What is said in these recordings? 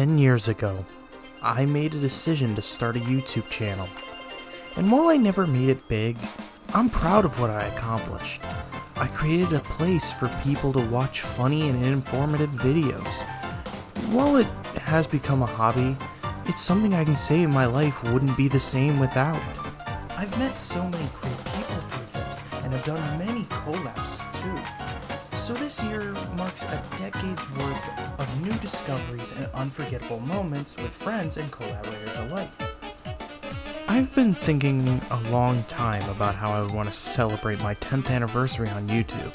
10 years ago, I made a decision to start a YouTube channel. And while I never made it big, I'm proud of what I accomplished. I created a place for people to watch funny and informative videos. While it has become a hobby, it's something I can say my life wouldn't be the same without. I've met so many cool people through this, and have done many collabs too. So this year marks a decade's worth of new discoveries and unforgettable moments with friends and collaborators alike. I've been thinking a long time about how I would want to celebrate my 10th anniversary on YouTube.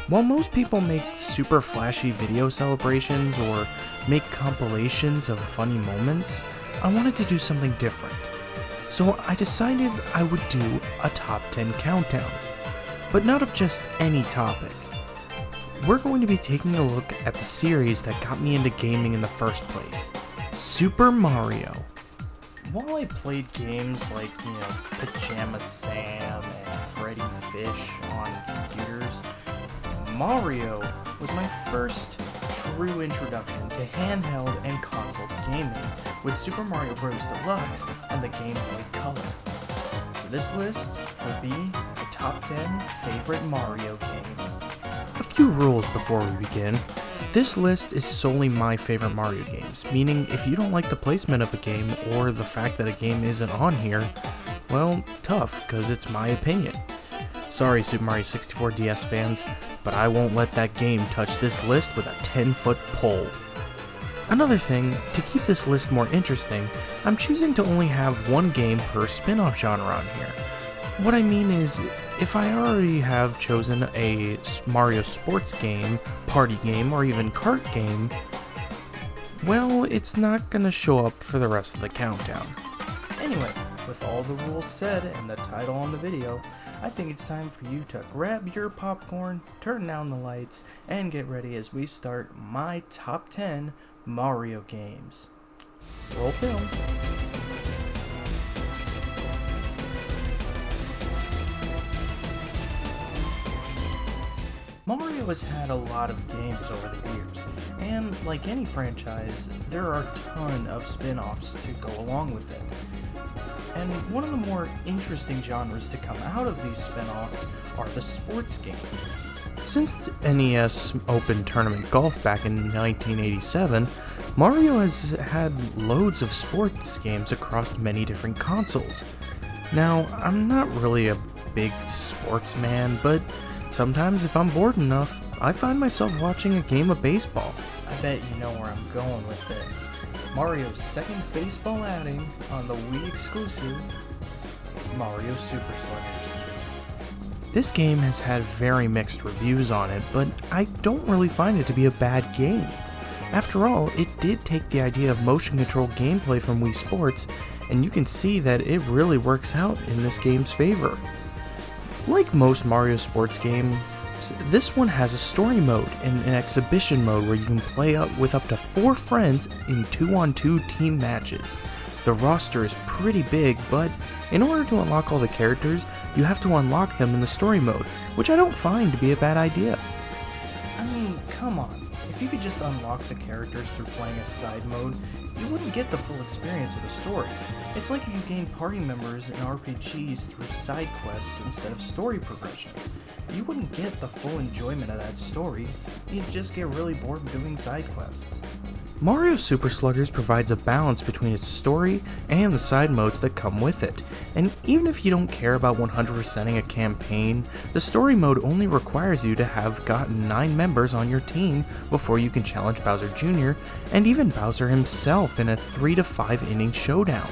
While most people make super flashy video celebrations or make compilations of funny moments, I wanted to do something different. So I decided I would do a top 10 countdown, but not of just any topic. We're going to be taking a look at the series that got me into gaming in the first place, Super Mario. While I played games like, Pajama Sam and Freddy Fish on computers, Mario was my first true introduction to handheld and console gaming with Super Mario Bros. Deluxe on the Game Boy Color. So this list will be the top 10 favorite Mario games. A few rules before we begin. This list is solely my favorite Mario games, meaning if you don't like the placement of a game or the fact that a game isn't on here, well, tough, because it's my opinion. Sorry Super Mario 64 DS fans, but I won't let that game touch this list with a 10-foot pole. Another thing, to keep this list more interesting, I'm choosing to only have one game per spin-off genre on here. What I mean is, if I already have chosen a Mario sports game, party game, or even kart game, well, it's not gonna show up for the rest of the countdown. Anyway, with all the rules said and the title on the video, I think it's time for you to grab your popcorn, turn down the lights, and get ready as we start my top 10 Mario games. Roll film. Mario has had a lot of games over the years, and like any franchise, there are a ton of spin-offs to go along with it. And one of the more interesting genres to come out of these spin-offs are the sports games. Since NES Open Tournament Golf back in 1987, Mario has had loads of sports games across many different consoles. Now, I'm not really a big sports man, but sometimes if I'm bored enough, I find myself watching a game of baseball. I bet you know where I'm going with this. Mario's second baseball outing on the Wii exclusive, Mario Super Sluggers. This game has had very mixed reviews on it, but I don't really find it to be a bad game. After all, it did take the idea of motion control gameplay from Wii Sports, and you can see that it really works out in this game's favor. Like most Mario sports games, this one has a story mode and an exhibition mode where you can play with up to 4 friends in 2-on-2 team matches. The roster is pretty big, but in order to unlock all the characters, you have to unlock them in the story mode, which I don't find to be a bad idea. I mean, come on. If you could just unlock the characters through playing a side mode, you wouldn't get the full experience of the story. It's like if you gain party members in RPGs through side quests instead of story progression. You wouldn't get the full enjoyment of that story, you'd just get really bored doing side quests. Mario Super Sluggers provides a balance between its story and the side modes that come with it, and even if you don't care about 100%ing a campaign, the story mode only requires you to have gotten 9 members on your team before you can challenge Bowser Jr. and even Bowser himself in a 3 to 5 inning showdown.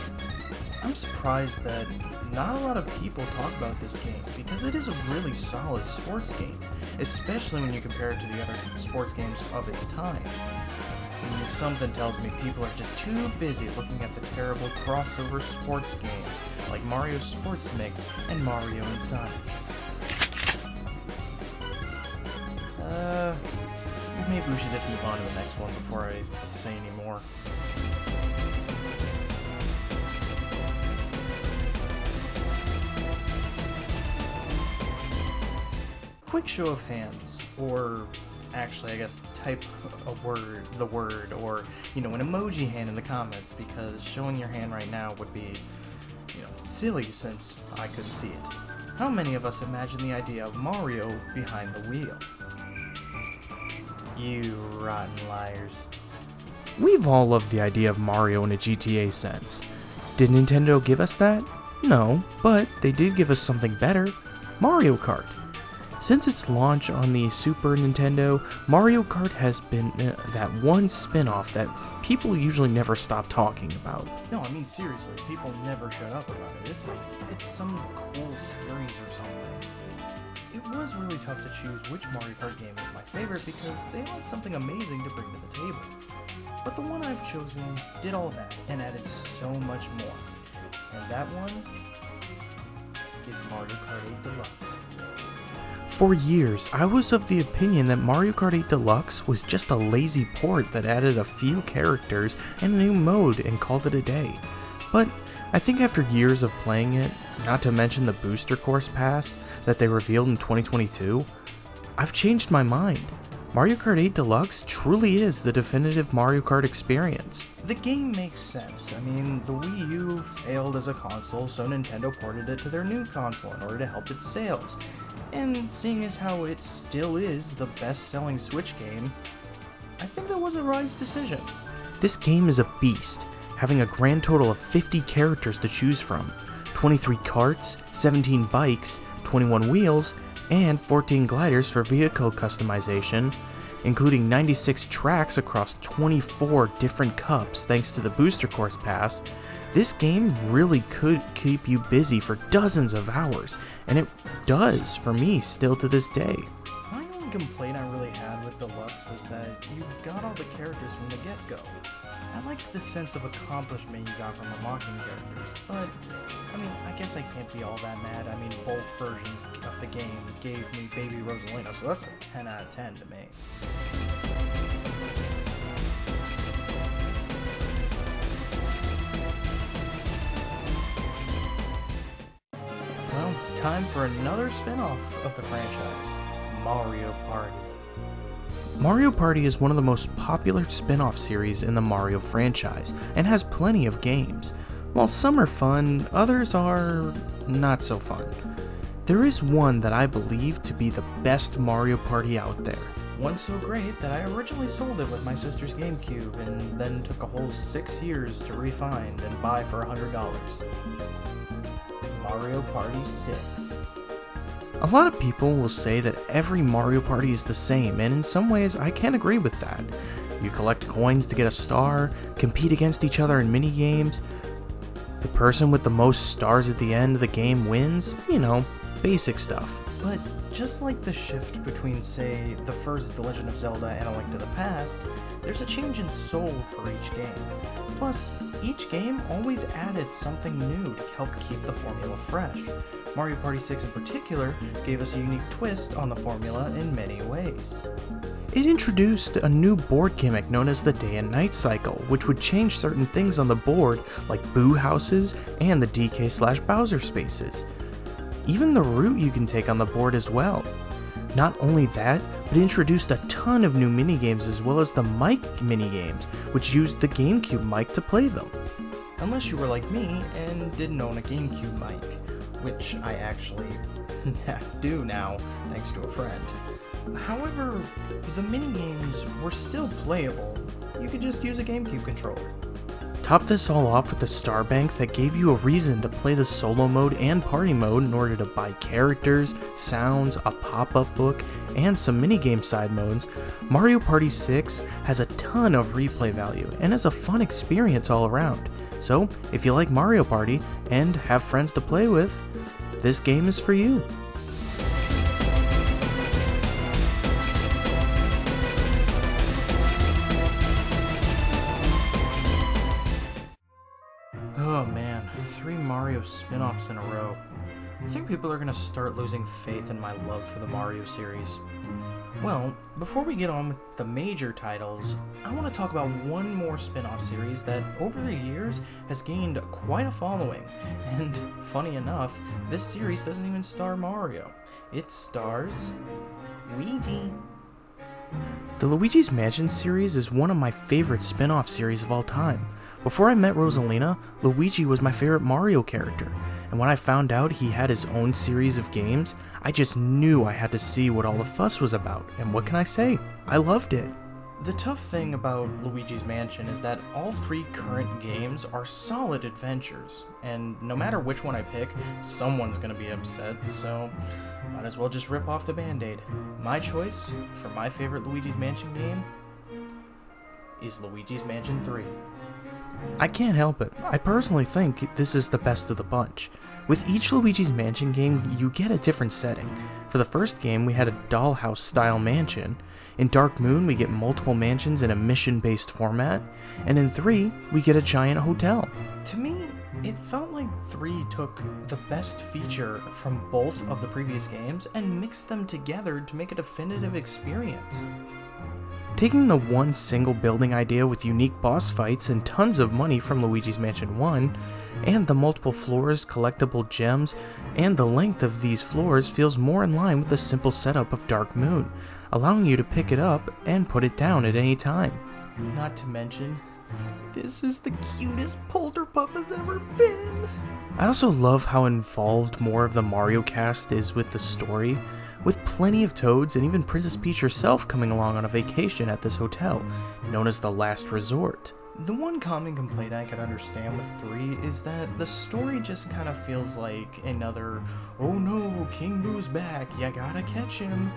I'm surprised that not a lot of people talk about this game because it is a really solid sports game, especially when you compare it to the other sports games of its time. And something tells me people are just too busy looking at the terrible crossover sports games like Mario Sports Mix and Mario and Sonic. Maybe we should just move on to the next one before I say any more. Quick show of hands, or actually I guess type the word, or, an emoji hand in the comments, because showing your hand right now would be, silly since I couldn't see it. How many of us imagine the idea of Mario behind the wheel? You rotten liars. We've all loved the idea of Mario in a GTA sense. Did Nintendo give us that? No, but they did give us something better, Mario Kart. Since its launch on the Super Nintendo, Mario Kart has been that one spin-off that people usually never stop talking about. No, I mean seriously, people never shut up about it. It's like it's some cool series or something. It was really tough to choose which Mario Kart game is my favorite because they had something amazing to bring to the table. But the one I've chosen did all that and added so much more. And that one is Mario Kart 8 Deluxe. For years, I was of the opinion that Mario Kart 8 Deluxe was just a lazy port that added a few characters and a new mode and called it a day. But I think after years of playing it, not to mention the Booster Course Pass that they revealed in 2022, I've changed my mind. Mario Kart 8 Deluxe truly is the definitive Mario Kart experience. The game makes sense. I mean, the Wii U failed as a console, so Nintendo ported it to their new console in order to help its sales. And seeing as how it still is the best-selling Switch game, I think that was a wise decision. This game is a beast, having a grand total of 50 characters to choose from, 23 karts, 17 bikes, 21 wheels, and 14 gliders for vehicle customization, including 96 tracks across 24 different cups thanks to the Booster Course Pass. This game really could keep you busy for dozens of hours, and it does for me still to this day. My only complaint I really had with Deluxe was that you got all the characters from the get-go. I liked the sense of accomplishment you got from unlocking characters, but, I guess I can't be all that mad. Both versions of the game gave me Baby Rosalina, so that's a 10 out of 10 to me. Well, time for another spin-off of the franchise, Mario Party. Mario Party is one of the most popular spin-off series in the Mario franchise, and has plenty of games. While some are fun, others are not so fun. There is one that I believe to be the best Mario Party out there. One so great that I originally sold it with my sister's GameCube and then took a whole 6 years to refine and buy for $100. Mario Party 6. A lot of people will say that every Mario Party is the same, and in some ways I can't agree with that. You collect coins to get a star, compete against each other in mini-games. The person with the most stars at the end of the game wins, basic stuff. But just like the shift between, say, the first The Legend of Zelda and A Link to the Past, there's a change in soul for each game. Plus, each game always added something new to help keep the formula fresh. Mario Party 6 in particular gave us a unique twist on the formula in many ways. It introduced a new board gimmick known as the Day and Night Cycle, which would change certain things on the board like Boo Houses and the DK/Bowser spaces. Even the route you can take on the board as well. Not only that, but it introduced a ton of new minigames as well as the mic minigames, which used the GameCube mic to play them. Unless you were like me and didn't own a GameCube mic, which I actually do now, thanks to a friend. However, the minigames were still playable. You could just use a GameCube controller. Top this all off with the Star Bank that gave you a reason to play the solo mode and party mode in order to buy characters, sounds, a pop-up book, and some minigame side modes. Mario Party 6 has a ton of replay value and is a fun experience all around. So, if you like Mario Party and have friends to play with, this game is for you. Oh man, 3 Mario spin-offs in a row. I think people are gonna start losing faith in my love for the Mario series. Well, before we get on with the major titles, I want to talk about one more spin-off series that over the years has gained quite a following. And funny enough, this series doesn't even star Mario. It stars Luigi. The Luigi's Mansion series is one of my favorite spin-off series of all time. Before I met Rosalina, Luigi was my favorite Mario character, and when I found out he had his own series of games, I just knew I had to see what all the fuss was about, and what can I say? I loved it. The tough thing about Luigi's Mansion is that all 3 current games are solid adventures, and no matter which one I pick, someone's gonna be upset, so might as well just rip off the band-aid. My choice for my favorite Luigi's Mansion game is Luigi's Mansion 3. I can't help it. I personally think this is the best of the bunch. With each Luigi's Mansion game, you get a different setting. For the first game, we had a dollhouse-style mansion. In Dark Moon, we get multiple mansions in a mission-based format. And in 3, we get a giant hotel. To me, it felt like 3 took the best feature from both of the previous games and mixed them together to make a definitive experience. Taking the one single building idea with unique boss fights and tons of money from Luigi's Mansion 1, and the multiple floors, collectible gems, and the length of these floors feels more in line with the simple setup of Dark Moon, allowing you to pick it up and put it down at any time. Not to mention, this is the cutest Polterpup has ever been. I also love how involved more of the Mario cast is with the story, with plenty of Toads and even Princess Peach herself coming along on a vacation at this hotel, known as the Last Resort. The one common complaint I could understand with 3 is that the story just kind of feels like another, oh no, King Boo's back, you gotta catch him,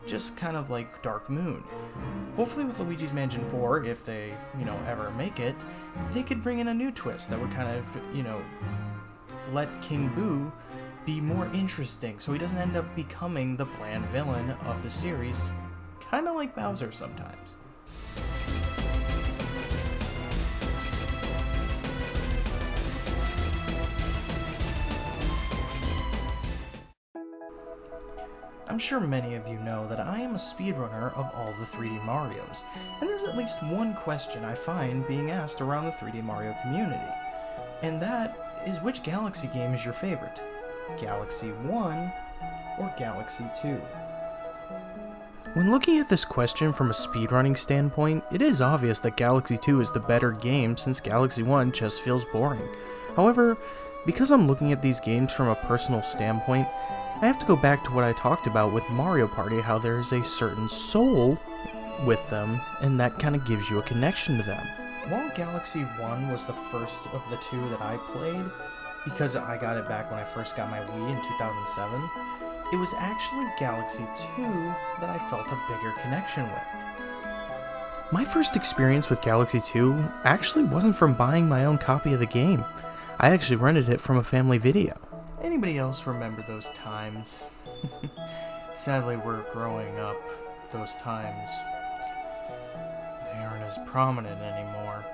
just kind of like Dark Moon. Hopefully with Luigi's Mansion 4, if they, ever make it, they could bring in a new twist that would kind of, let King Boo be more interesting so he doesn't end up becoming the bland villain of the series, kinda like Bowser sometimes. I'm sure many of you know that I am a speedrunner of all the 3D Marios, and there's at least one question I find being asked around the 3D Mario community, and that is, which Galaxy game is your favorite? Galaxy 1 or Galaxy 2? When looking at this question from a speedrunning standpoint, it is obvious that Galaxy 2 is the better game since Galaxy 1 just feels boring. However, because I'm looking at these games from a personal standpoint, I have to go back to what I talked about with Mario Party, how there is a certain soul with them, and that kind of gives you a connection to them. While Galaxy 1 was the first of the 2 that I played, because I got it back when I first got my Wii in 2007, it was actually Galaxy 2 that I felt a bigger connection with. My first experience with Galaxy 2 actually wasn't from buying my own copy of the game. I actually rented it from a family video. Anybody else remember those times? Sadly, we're growing up. Those times, they aren't as prominent anymore.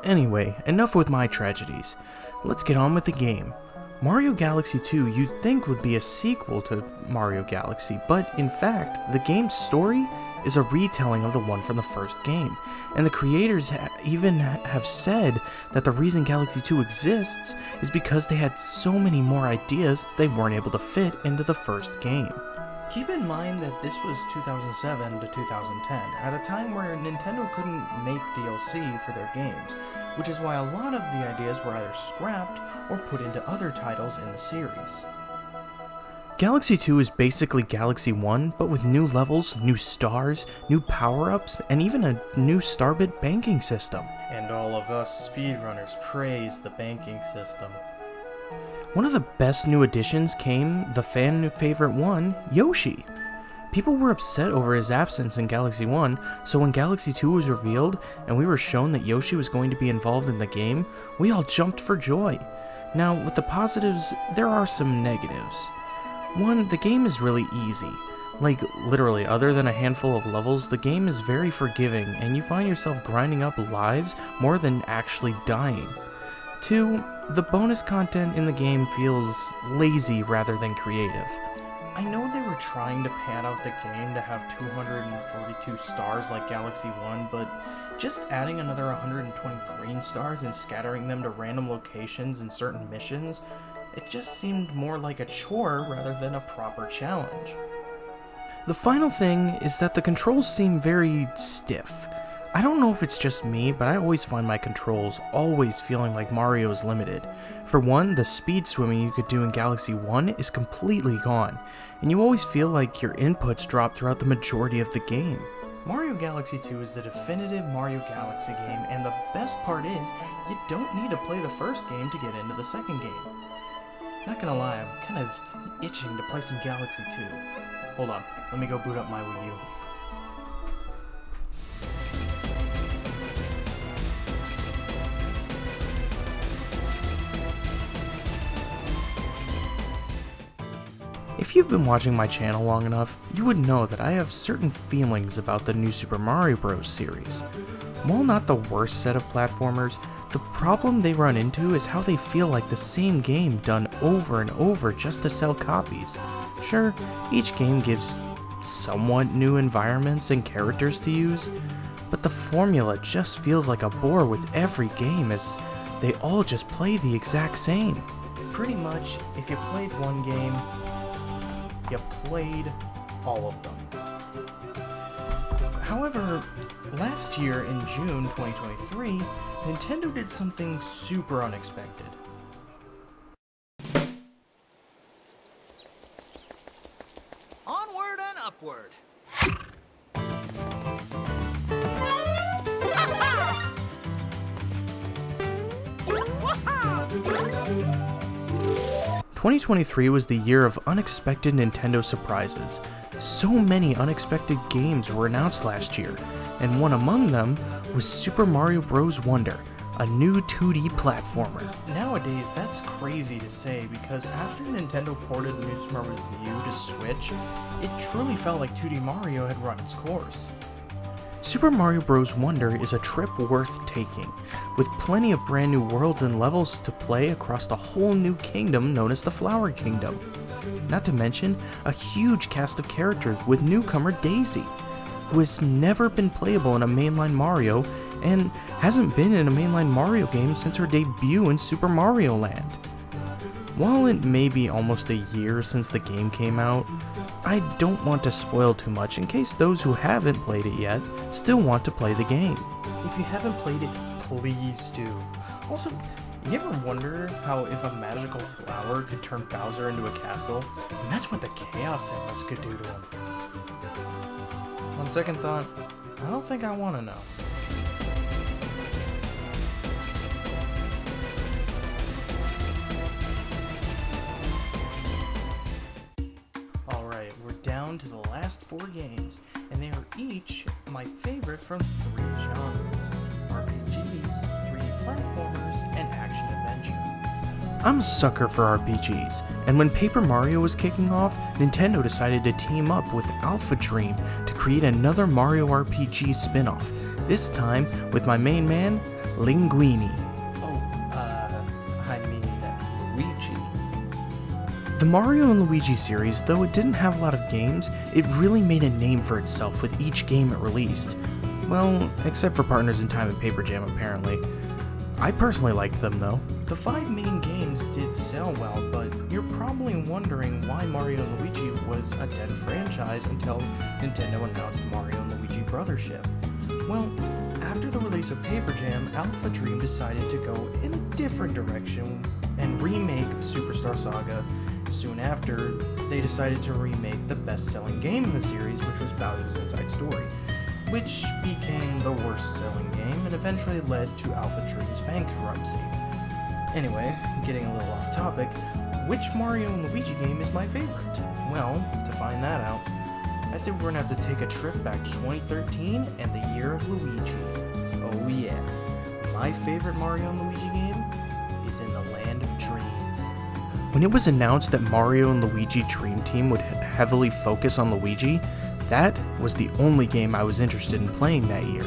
Anyway, enough with my tragedies. Let's get on with the game. Mario Galaxy 2 you'd think would be a sequel to Mario Galaxy, but in fact, the game's story is a retelling of the one from the first game, and the creators even have said that the reason Galaxy 2 exists is because they had so many more ideas that they weren't able to fit into the first game. Keep in mind that this was 2007 to 2010, at a time where Nintendo couldn't make DLC for their games, which is why a lot of the ideas were either scrapped or put into other titles in the series. Galaxy 2 is basically Galaxy 1, but with new levels, new stars, new power-ups, and even a new Starbit banking system. And all of us speedrunners praise the banking system. One of the best new additions came the fan favorite one, Yoshi. People were upset over his absence in Galaxy 1, so when Galaxy 2 was revealed and we were shown that Yoshi was going to be involved in the game, we all jumped for joy. Now, with the positives, there are some negatives. One, the game is really easy. Like, literally, other than a handful of levels, the game is very forgiving, and you find yourself grinding up lives more than actually dying. 2, the bonus content in the game feels lazy rather than creative. I know they were trying to pad out the game to have 242 stars like Galaxy 1, but just adding another 120 green stars and scattering them to random locations in certain missions It just seemed more like a chore rather than a proper challenge. The final thing is that the controls seem very stiff. I don't know if it's just me, but I always find my controls always feeling like Mario is limited. For one, the speed swimming you could do in Galaxy 1 is completely gone, and you always feel like your inputs drop throughout the majority of the game. Mario Galaxy 2 is the definitive Mario Galaxy game, and the best part is, you don't need to play the first game to get into the second game. Not gonna lie, I'm kind of itching to play some Galaxy 2. Hold on, let me go boot up my Wii U. If you've been watching my channel long enough, you would know that I have certain feelings about the new Super Mario Bros. Series. While not the worst set of platformers, the problem they run into is how they feel like the same game done over and over just to sell copies. Sure, each game gives somewhat new environments and characters to use, but the formula just feels like a bore with every game as they all just play the exact same. Pretty much, if you played one game, you played all of them. However, last year in June 2023, Nintendo did something super unexpected. Onward and upward. 2023 was the year of unexpected Nintendo surprises. So many unexpected games were announced last year, and one among them was Super Mario Bros. Wonder, a new 2D platformer. Nowadays, that's crazy to say because after Nintendo ported New Super Mario Bros. U to Switch, it truly felt like 2D Mario had run its course. Super Mario Bros. Wonder is a trip worth taking, with plenty of brand new worlds and levels to play across the whole new kingdom known as the Flower Kingdom. Not to mention a huge cast of characters with newcomer Daisy, who has never been playable in a mainline Mario and hasn't been in a mainline Mario game since her debut in Super Mario Land. While it may be almost a year since the game came out, I don't want to spoil too much in case those who haven't played it yet still want to play the game. If you haven't played it, please do. Also, you ever wonder how if a magical flower could turn Bowser into a castle? Imagine what the Chaos Emeralds could do to him. On second thought, I don't think I want to know. Alright, we're down to the last 4 games, and they are each my favorite from 3 genres: RPGs, 3D platformers, and action-adventure. I'm a sucker for RPGs, and when Paper Mario was kicking off, Nintendo decided to team up with Alpha Dream to create another Mario RPG spin-off, this time with my main man, Linguini. Luigi. The Mario and Luigi series, though it didn't have a lot of games, it really made a name for itself with each game it released. Well, except for Partners in Time and Paper Jam, apparently. I personally liked them, though. The 5 main games did sell well, but you're probably wondering why Mario and Luigi was a dead franchise until Nintendo announced Mario and Luigi Brothership. Well, after the release of Paper Jam, Alpha Dream decided to go in a different direction and remake Superstar Saga. Soon after, they decided to remake the best-selling game in the series, which was Bowser's Inside Story, which became the worst-selling game and eventually led to Alpha Dream's bankruptcy. Anyway, getting a little off topic, which Mario and Luigi game is my favorite? Well, to find that out, I think we're gonna have to take a trip back to 2013 and the year of Luigi. Oh yeah, my favorite Mario and Luigi game is in the Land of Dreams. When it was announced that Mario and Luigi Dream Team would heavily focus on Luigi, that was the only game I was interested in playing that year.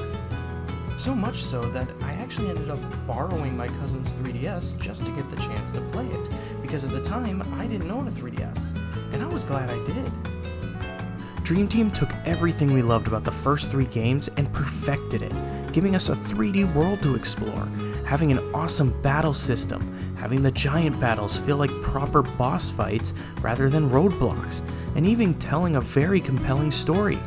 So much so that I actually ended up borrowing my cousin's 3DS just to get the chance to play it, because at the time I didn't own a 3DS, and I was glad I did. Dream Team took everything we loved about the first 3 games and perfected it, giving us a 3D world to explore, having an awesome battle system, having the giant battles feel like proper boss fights rather than roadblocks, and even telling a very compelling story.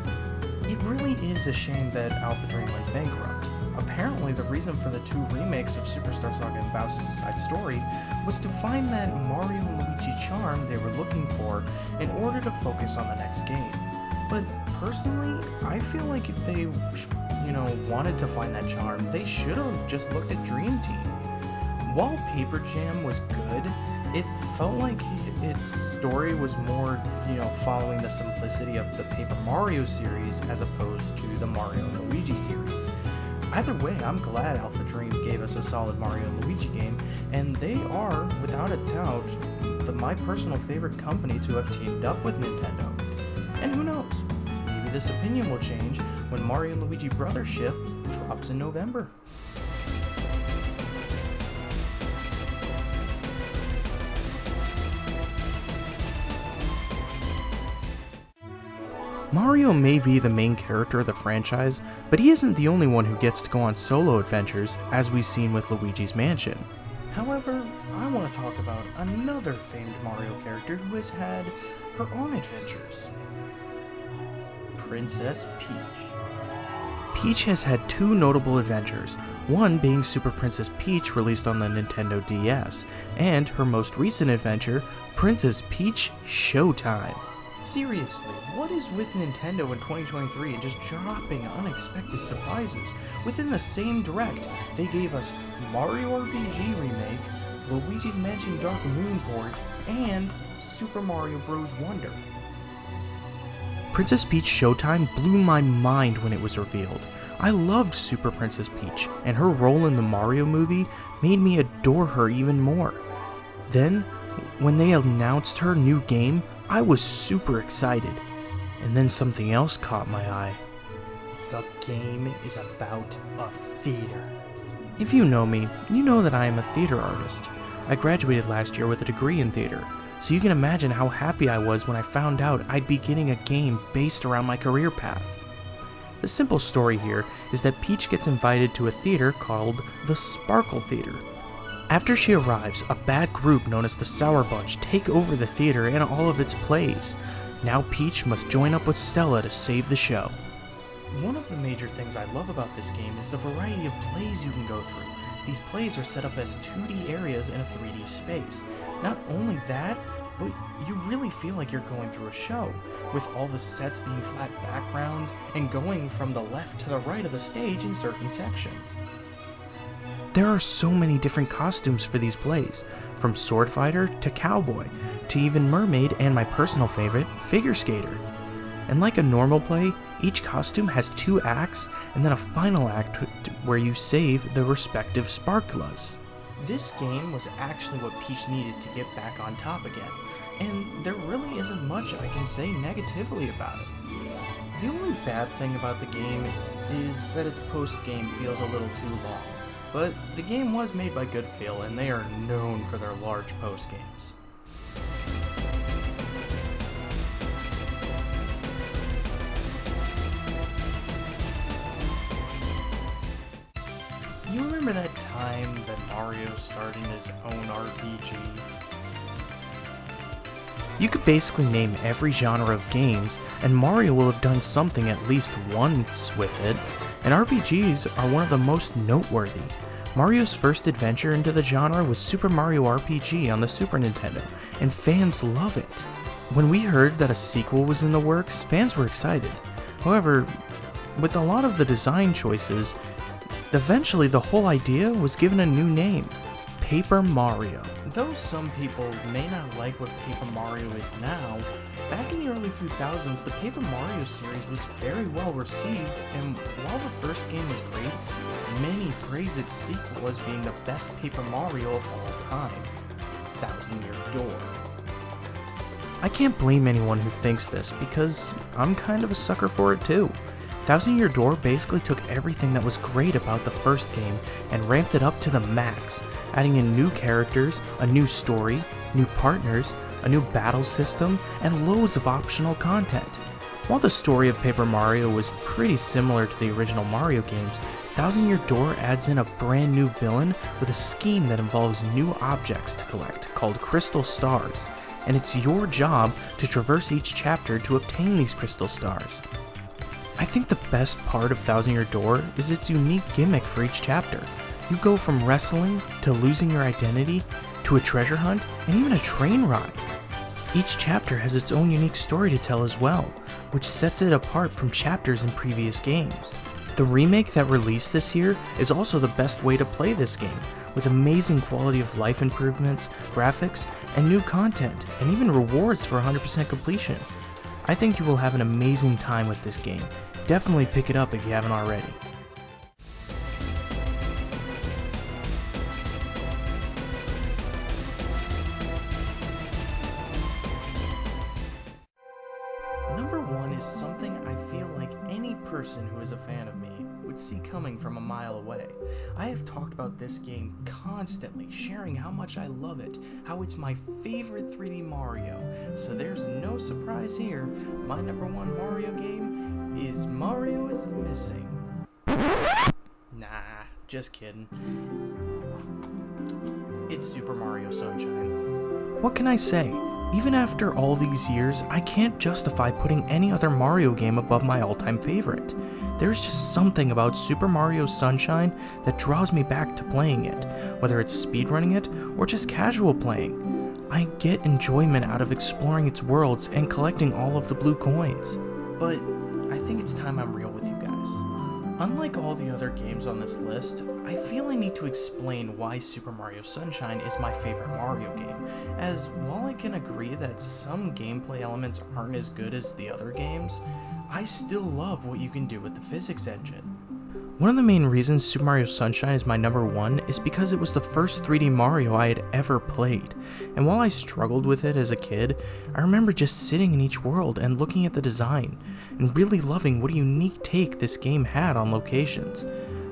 It really is a shame that Alpha Dream went bankrupt. Apparently, the reason for the 2 remakes of Superstar Saga and Bowser's Inside Story was to find that Mario and Luigi charm they were looking for in order to focus on the next game. But personally, I feel like if they, wanted to find that charm, they should have just looked at Dream Team. While Paper Jam was good, it felt like its story was more, following the simplicity of the Paper Mario series as opposed to the Mario and Luigi series. Either way, I'm glad Alpha Dream gave us a solid Mario and Luigi game, and they are, without a doubt, my personal favorite company to have teamed up with Nintendo. And who knows, maybe this opinion will change when Mario and Luigi Brothership drops in November. Mario may be the main character of the franchise, but he isn't the only one who gets to go on solo adventures, as we've seen with Luigi's Mansion. However, I want to talk about another famed Mario character who has had her own adventures. Princess Peach. Peach has had 2 notable adventures, one being Super Princess Peach released on the Nintendo DS, and her most recent adventure, Princess Peach Showtime. Seriously, what is with Nintendo in 2023 and just dropping unexpected surprises? Within the same Direct, they gave us Mario RPG Remake, Luigi's Mansion Dark Moon port, and Super Mario Bros. Wonder. Princess Peach Showtime blew my mind when it was revealed. I loved Super Princess Peach, and her role in the Mario movie made me adore her even more. Then, when they announced her new game, I was super excited. And then something else caught my eye. The game is about a theater. If you know me, you know that I am a theater artist. I graduated last year with a degree in theater, so you can imagine how happy I was when I found out I'd be getting a game based around my career path. The simple story here is that Peach gets invited to a theater called the Sparkle Theater. After she arrives, a bad group known as the Sour Bunch take over the theater and all of its plays. Now Peach must join up with Stella to save the show. One of the major things I love about this game is the variety of plays you can go through. These plays are set up as 2D areas in a 3D space. Not only that, but you really feel like you're going through a show, with all the sets being flat backgrounds and going from the left to the right of the stage in certain sections. There are so many different costumes for these plays, from sword fighter to cowboy, to even mermaid and my personal favorite, figure skater. And like a normal play, each costume has 2 acts and then a final act where you save the respective sparklas. This game was actually what Peach needed to get back on top again, and there really isn't much I can say negatively about it. The only bad thing about the game is that its post-game feels a little too long. But the game was made by Goodfeel, and they are known for their large post-games. You remember that time that Mario started his own RPG? You could basically name every genre of games, and Mario will have done something at least once with it, and RPGs are one of the most noteworthy. Mario's first adventure into the genre was Super Mario RPG on the Super Nintendo, and fans love it. When we heard that a sequel was in the works, fans were excited. However, with a lot of the design choices, eventually the whole idea was given a new name, Paper Mario. Though some people may not like what Paper Mario is now, back in the early 2000s, the Paper Mario series was very well received, and while the first game was great, many praise its sequel as being the best Paper Mario of all time, Thousand Year Door. I can't blame anyone who thinks this, because I'm kind of a sucker for it too. Thousand Year Door basically took everything that was great about the first game and ramped it up to the max, adding in new characters, a new story, new partners, a new battle system, and loads of optional content. While the story of Paper Mario was pretty similar to the original Mario games, Thousand Year Door adds in a brand new villain with a scheme that involves new objects to collect called Crystal Stars, and it's your job to traverse each chapter to obtain these Crystal Stars. I think the best part of Thousand Year Door is its unique gimmick for each chapter. You go from wrestling to losing your identity to a treasure hunt and even a train ride. Each chapter has its own unique story to tell as well, which sets it apart from chapters in previous games. The remake that released this year is also the best way to play this game, with amazing quality of life improvements, graphics, and new content, and even rewards for 100% completion. I think you will have an amazing time with this game. Definitely pick it up if you haven't already. Number 1 is something I feel like any person who is a fan of me would see coming from a mile away. I have talked about this game constantly, sharing how much I love it, how it's my favorite 3D Mario, so there's no surprise here. My number 1 Mario game is Mario is Missing. Nah, just kidding. It's Super Mario Sunshine. What can I say? Even after all these years, I can't justify putting any other Mario game above my all-time favorite. There's just something about Super Mario Sunshine that draws me back to playing it, whether it's speedrunning it or just casual playing. I get enjoyment out of exploring its worlds and collecting all of the blue coins. But I think it's time I'm real with you guys. Unlike all the other games on this list, I feel I need to explain why Super Mario Sunshine is my favorite Mario game, as while I can agree that some gameplay elements aren't as good as the other games, I still love what you can do with the physics engine. One of the main reasons Super Mario Sunshine is my number 1 is because it was the first 3D Mario I had ever played, and while I struggled with it as a kid, I remember just sitting in each world and looking at the design, and really loving what a unique take this game had on locations.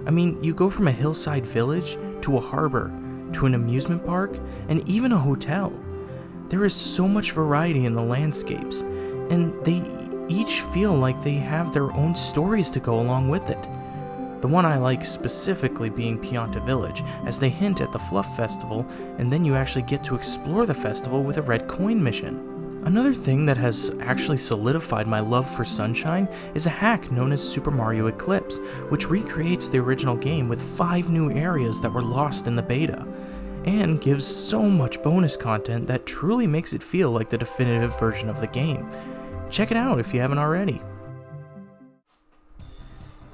I mean, you go from a hillside village, to a harbor, to an amusement park, and even a hotel. There is so much variety in the landscapes, and they each feel like they have their own stories to go along with it. The one I like specifically being Pianta Village, as they hint at the Fluff Festival, and then you actually get to explore the festival with a red coin mission. Another thing that has actually solidified my love for Sunshine is a hack known as Super Mario Eclipse, which recreates the original game with 5 new areas that were lost in the beta, and gives so much bonus content that truly makes it feel like the definitive version of the game. Check it out if you haven't already.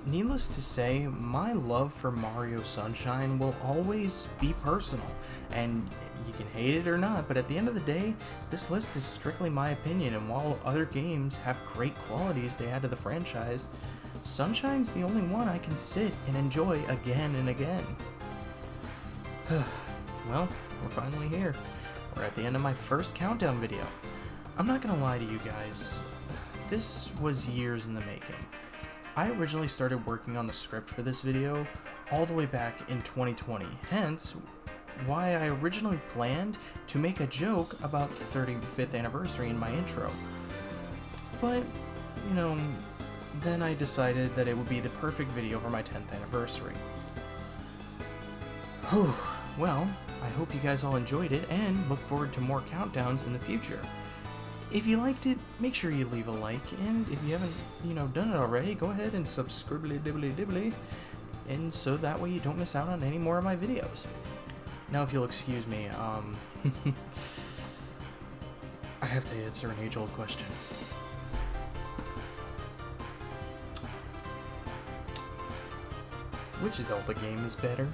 Needless to say, my love for Mario Sunshine will always be personal, and you can hate it or not, but at the end of the day, this list is strictly my opinion, and while other games have great qualities they add to the franchise, Sunshine's the only one I can sit and enjoy again and again. Well, we're finally here. We're at the end of my first countdown video. I'm not gonna lie to you guys, this was years in the making. I originally started working on the script for this video all the way back in 2020, hence why I originally planned to make a joke about the 35th anniversary in my intro. But, then I decided that it would be the perfect video for my 10th anniversary. Whew, well, I hope you guys all enjoyed it and look forward to more countdowns in the future. If you liked it, make sure you leave a like, and if you haven't, done it already, go ahead and subscribe, and so that way you don't miss out on any more of my videos. Now, if you'll excuse me, I have to answer an age-old question. Which Zelda game is better?